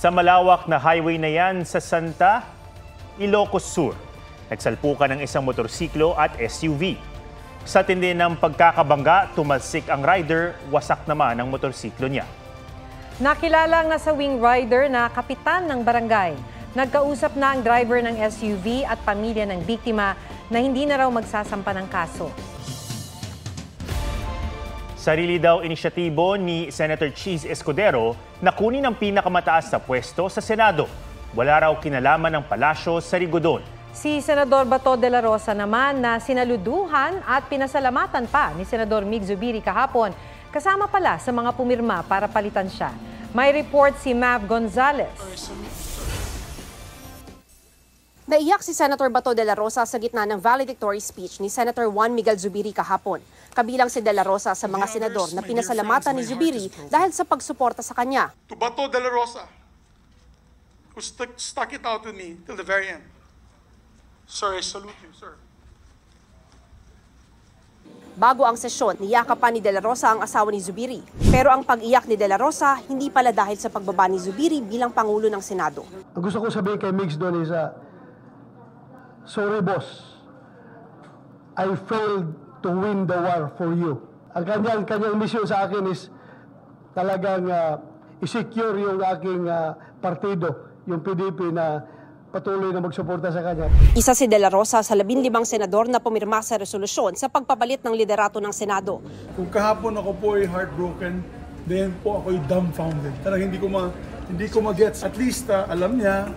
Sa malawak na highway na yan sa Santa Ilocos Sur, nagsalpukan ng isang motorsiklo at SUV. Sa tindi ng pagkakabangga, tumalsik ang rider, wasak naman ang motorsiklo niya. Nakilala ang nasawing rider na kapitan ng barangay. Nagkausap na ang driver ng SUV at pamilya ng biktima na hindi na raw magsasampa ng kaso. Sarili daw inisyatibo ni Senator Cheese Escudero na kunin ang pinakamataas na pwesto sa Senado. Wala raw kinalaman ng palasyo sa Rigodon. Si Senador Bato de la Rosa naman na sinaluduhan at pinasalamatan pa ni Senador Mig Zubiri kahapon, kasama pala sa mga pumirma para palitan siya. May report si Mav Gonzalez. Naiyak si Senator Bato de la Rosa sa gitna ng valedictory speech ni Senator Juan Miguel Zubiri kahapon. Kabilang si de la Rosa sa mga senador na pinasalamatan ni Zubiri dahil sa pagsuporta sa kanya. To Bato de la Rosa, who stuck it out with me till the very end. Sir, I salute you, sir. Bago ang sesyon, niyakap pa ni de la Rosa ang asawa ni Zubiri. Pero ang pag-iyak ni de la Rosa, hindi pala dahil sa pagbaba ni Zubiri bilang Pangulo ng Senado. Ang gusto ko sabihin kay Mix doon is, sorry boss, I failed to win the war for you. Ang kanyang mission sa akin is talagang i-secure yung aking partido, yung PDP na patuloy na magsuporta sa kanya. Isa si de la Rosa sa 15 senador na pumirma sa resolusyon sa pagpapalit ng liderato ng Senado. Kung kahapon ako po ay heartbroken, then po ako ay dumbfounded. Talagang hindi ko magets. At least alam niya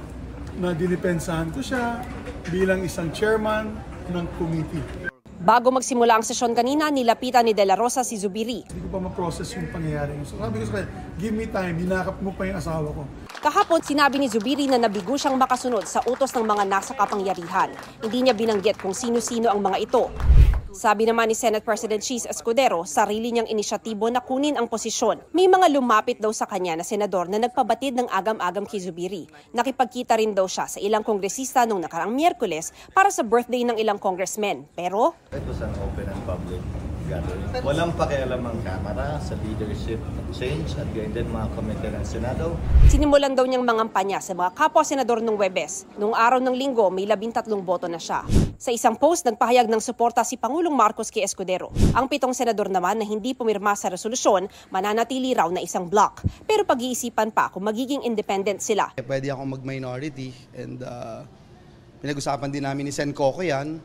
na dinipensahan ko siya bilang isang chairman ng committee. Bago magsimula ang sesyon kanina, nilapitan ni de la Rosa si Zubiri. Hindi ko pa ma-process yung pangyayari. So sabi ko sa kanya, give me time, hinakap mo pa yung asawa ko. Kahapon, sinabi ni Zubiri na nabigo siyang makasunod sa utos ng mga nasa kapangyarihan. Hindi niya binanggit kung sino-sino ang mga ito. Sabi naman ni Senate President Cheese Escudero, sarili niyang inisyatibo na kunin ang posisyon. May mga lumapit daw sa kanya na senador na nagpabatid ng agam-agam kay Zubiri. Nakipagkita rin daw siya sa ilang kongresista noong nakaraang Miyerkules para sa birthday ng ilang congressmen. Pero it was an open and public gathering. Walang pakialam ang Kamara sa leadership change at gayon din mga komite ng Senado. Sinimulan daw niyang mangampanya sa mga kapwa-senador ng Huwebes. Noong araw ng Linggo, may 13 boto na siya. Sa isang post, nagpahayag ng suporta si Pangulong Marcos kay Escudero. Ang 7 senador naman na hindi pumirma sa resolusyon, mananatili raw na isang block. Pero pag-iisipan pa kung magiging independent sila. Pwede akong mag-minority and pinag-usapan din namin ni Sen Coco yan.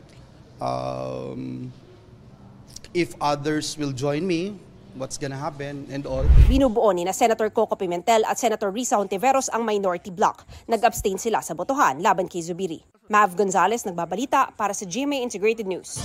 If others will join me, what's gonna happen and all. Binubuo ni na Senator Coco Pimentel at Senator Risa Hontiveros ang minority block. Nag-abstain sila sa botohan laban kay Zubiri. Mav Gonzalez nagbabalita para sa GMA Integrated News.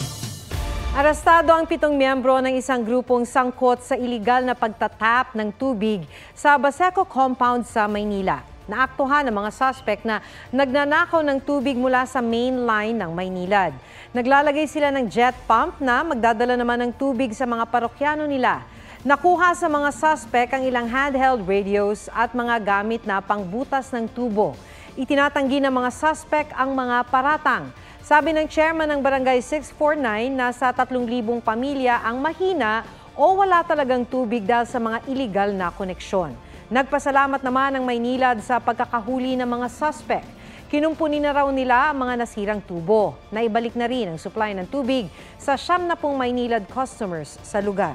Arestado ang 7 miyembro ng isang grupong sangkot sa iligal na pagtatap ng tubig sa Baseco compound sa Maynila. Naaktuhan ng mga suspect na nagnanakaw ng tubig mula sa main line ng Maynilad. Naglalagay sila ng jet pump na magdadala naman ng tubig sa mga parokyano nila. Nakuha sa mga suspect ang ilang handheld radios at mga gamit na pangbutas ng tubo. Itinatanggi ng mga suspect ang mga paratang. Sabi ng chairman ng Barangay 649, nasa 3,000 pamilya ang mahina o wala talagang tubig dahil sa mga illegal na koneksyon. Nagpasalamat naman ang Maynilad sa pagkakahuli ng mga suspect. Kinumpuni na raw nila ang mga nasirang tubo. Naibalik na rin ang supply ng tubig sa 70 Maynilad customers sa lugar.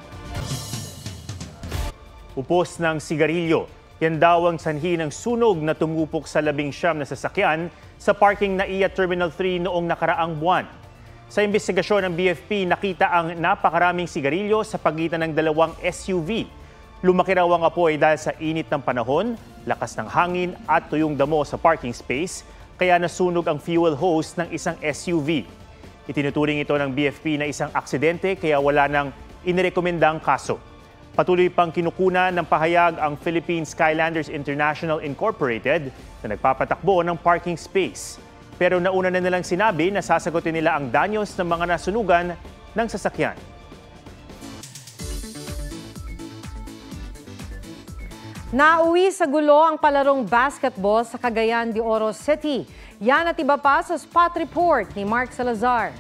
Upos ng sigarilyo, yan daw ang sanhi ng sunog na tumupok sa 19 na sasakyan sa parking na NAIA Terminal 3 noong nakaraang buwan. Sa investigasyon ng BFP, nakita ang napakaraming sigarilyo sa pagitan ng 2 SUV. Lumaki raw ang apoy dahil sa init ng panahon, lakas ng hangin at tuyong damo sa parking space, kaya nasunog ang fuel hose ng isang SUV. Itinuturing ito ng BFP na isang aksidente kaya wala nang inirekomendang kaso. Patuloy pang kinukunan ng pahayag ang Philippine Skylanders International Incorporated na nagpapatakbo ng parking space. Pero nauna na nilang sinabi na sasagutin nila ang danyos ng mga nasunugan ng sasakyan. Nauwi sa gulo ang palarong basketball sa Cagayan de Oro City. Yan at iba pa sa Spot Report ni Mark Salazar.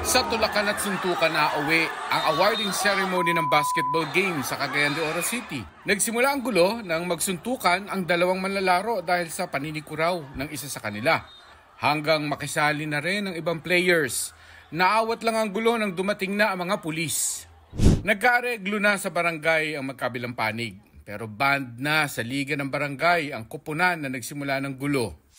Sa tulakan at suntukan na uwi ang awarding ceremony ng basketball game sa Cagayan de Oro City. Nagsimula ang gulo nang magsuntukan ang dalawang manlalaro dahil sa paninikuraw ng isa sa kanila. Hanggang makisali na rin ang ibang players. Naawat lang ang gulo nang dumating na ang mga pulis. Nagkaareglo na sa barangay ang magkabilang panig. Pero banned na sa liga ng barangay ang kupunan na nagsimula ng gulo.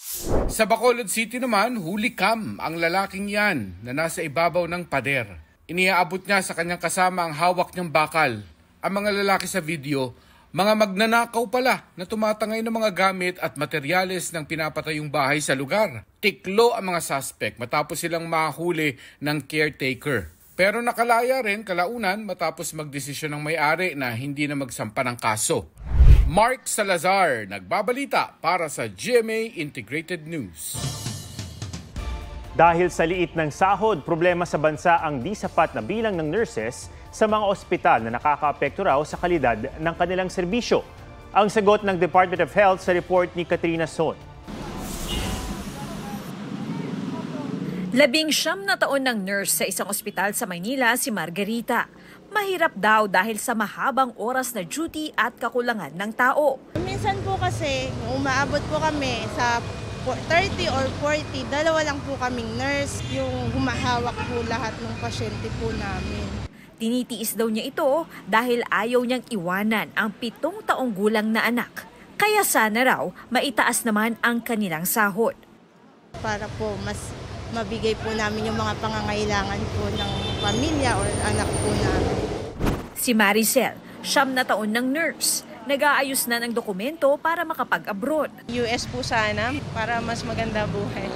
Sa Bacolod City naman, huli kam ang lalaking yan na nasa ibabaw ng pader. Iniaabot niya sa kanyang kasama ang hawak niyang bakal. Ang mga lalaki sa video, mga magnanakaw pala na tumatangay ng mga gamit at materyales ng pinapatayong bahay sa lugar. Tiklo ang mga suspect matapos silang mahuli ng caretaker. Pero nakalaya rin kalaunan matapos magdesisyon ng may-ari na hindi na magsampa ng kaso. Mark Salazar, nagbabalita para sa GMA Integrated News. Dahil sa liit ng sahod, problema sa bansa ang di sapat na bilang ng nurses sa mga ospital na nakakaapekto raw sa kalidad ng kanilang serbisyo. Ang sagot ng Department of Health sa report ni Katrina Son. 19 na taon ng nurse sa isang ospital sa Maynila si Margarita. Mahirap daw dahil sa mahabang oras na duty at kakulangan ng tao. Minsan po kasi umaabot po kami sa 30 or 40, dalawa lang po kaming nurse, yung humahawak po lahat ng pasyente po namin. Tinitiis daw niya ito dahil ayaw niyang iwanan ang 7 taong gulang na anak. Kaya sana raw maitaas naman ang kanilang sahod. Para po mas mabigay po namin yung mga pangangailangan po ng pamilya o anak po namin. Si Maricel, 9 na taon ng nurse. Nag-aayos na ng dokumento para makapag-abroad. US po sana para mas maganda buhay.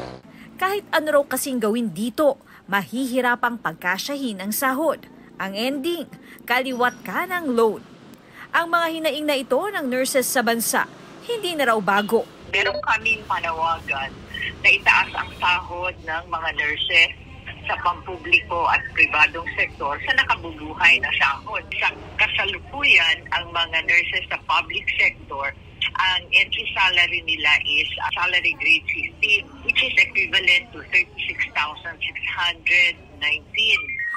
Kahit ano raw kasing gawin dito, mahihirapang pagkasyahin ang sahod. Ang ending, kaliwat ka ng load. Ang mga hinaing na ito ng nurses sa bansa, hindi na raw bago. Meron kaming panawagan na itaas ang sahod ng mga nurses sa pampubliko at pribadong sektor sa nakabubuhay na sahod. Sa kasalukuyan, ang mga nurses sa public sector, ang entry salary nila is salary grade 15, which is equivalent to 36,619.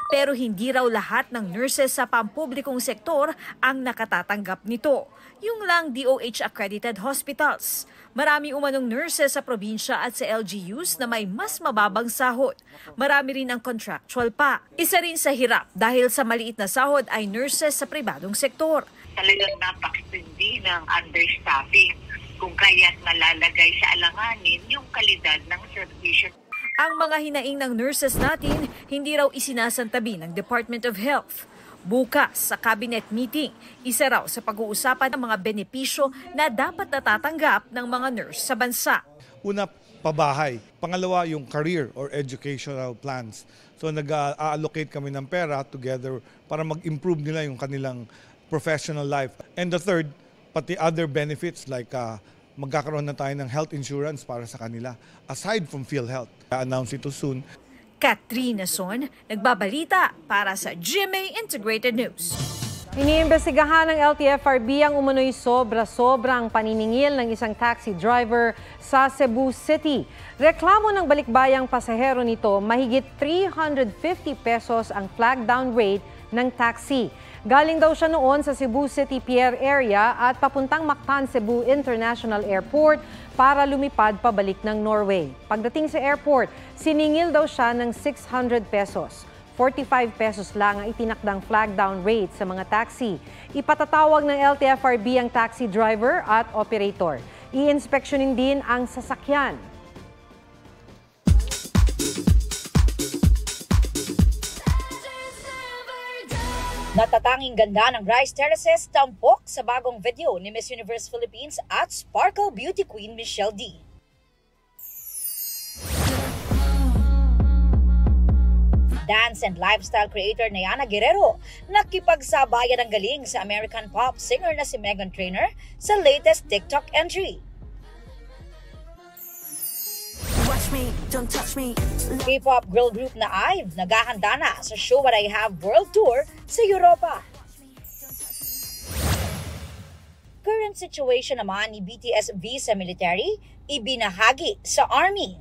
Pero hindi raw lahat ng nurses sa pampublikong sektor ang nakatatanggap nito. Yung lang DOH-accredited hospitals. Marami umanong nurses sa probinsya at sa LGUs na may mas mababang sahod. Marami rin ang contractual pa. Isa rin sa hirap dahil sa maliit na sahod ay nurses sa pribadong sektor. Talagang napakatindi ng understaffing kung kaya't nalalagay sa alanganin yung kalidad ng serbisyo. Ang mga hinaing ng nurses natin hindi raw isinasantabi ng Department of Health. Bukas sa cabinet meeting, isa raw sa pag-uusapan ng mga benepisyo na dapat natatanggap ng mga nurse sa bansa. Una, pabahay. Pangalawa, yung career or educational plans. So nag-allocate kami ng pera together para mag-improve nila yung kanilang professional life. And the third, pati other benefits like magkakaroon na tayo ng health insurance para sa kanila aside from PhilHealth. I-announce ito soon. Katrina Son, nagbabalita para sa GMA Integrated News. Iniimbestigahan ng LTFRB ang umunoy sobra-sobrang paniningil ng isang taxi driver sa Cebu City. Reklamo ng balikbayang pasahero nito, mahigit 350 pesos ang flag down rate ng taxi. Galing daw siya noon sa Cebu City Pier area at papuntang Mactan Cebu International Airport para lumipad pabalik ng Norway. Pagdating sa airport, siningil daw siya ng 600 pesos. 45 pesos lang ang itinakdang flag down rate sa mga taxi. Ipatatawag ng LTFRB ang taxi driver at operator. I-inspeksyonin din ang sasakyan. Natatanging ganda ng Rice Terraces tampok sa bagong video ni Miss Universe Philippines at Sparkle Beauty Queen Michelle D. Dance and lifestyle creator Nayana Guerrero nakipagsabayan ng galing sa American pop singer na si Meghan Trainor sa latest TikTok entry. K-pop girl group na IVE naghahanda na sa Show What I Have World Tour sa Europa. Current situation naman ni BTS visa military ibinahagi sa Army.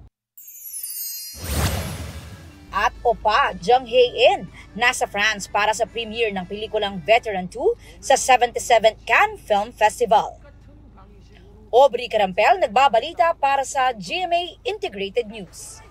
At Opa Jung Hae-in nasa France para sa premiere ng pelikulang Veteran 2 sa 77th Cannes Film Festival. Aubrey Carampel nagbabalita para sa GMA Integrated News.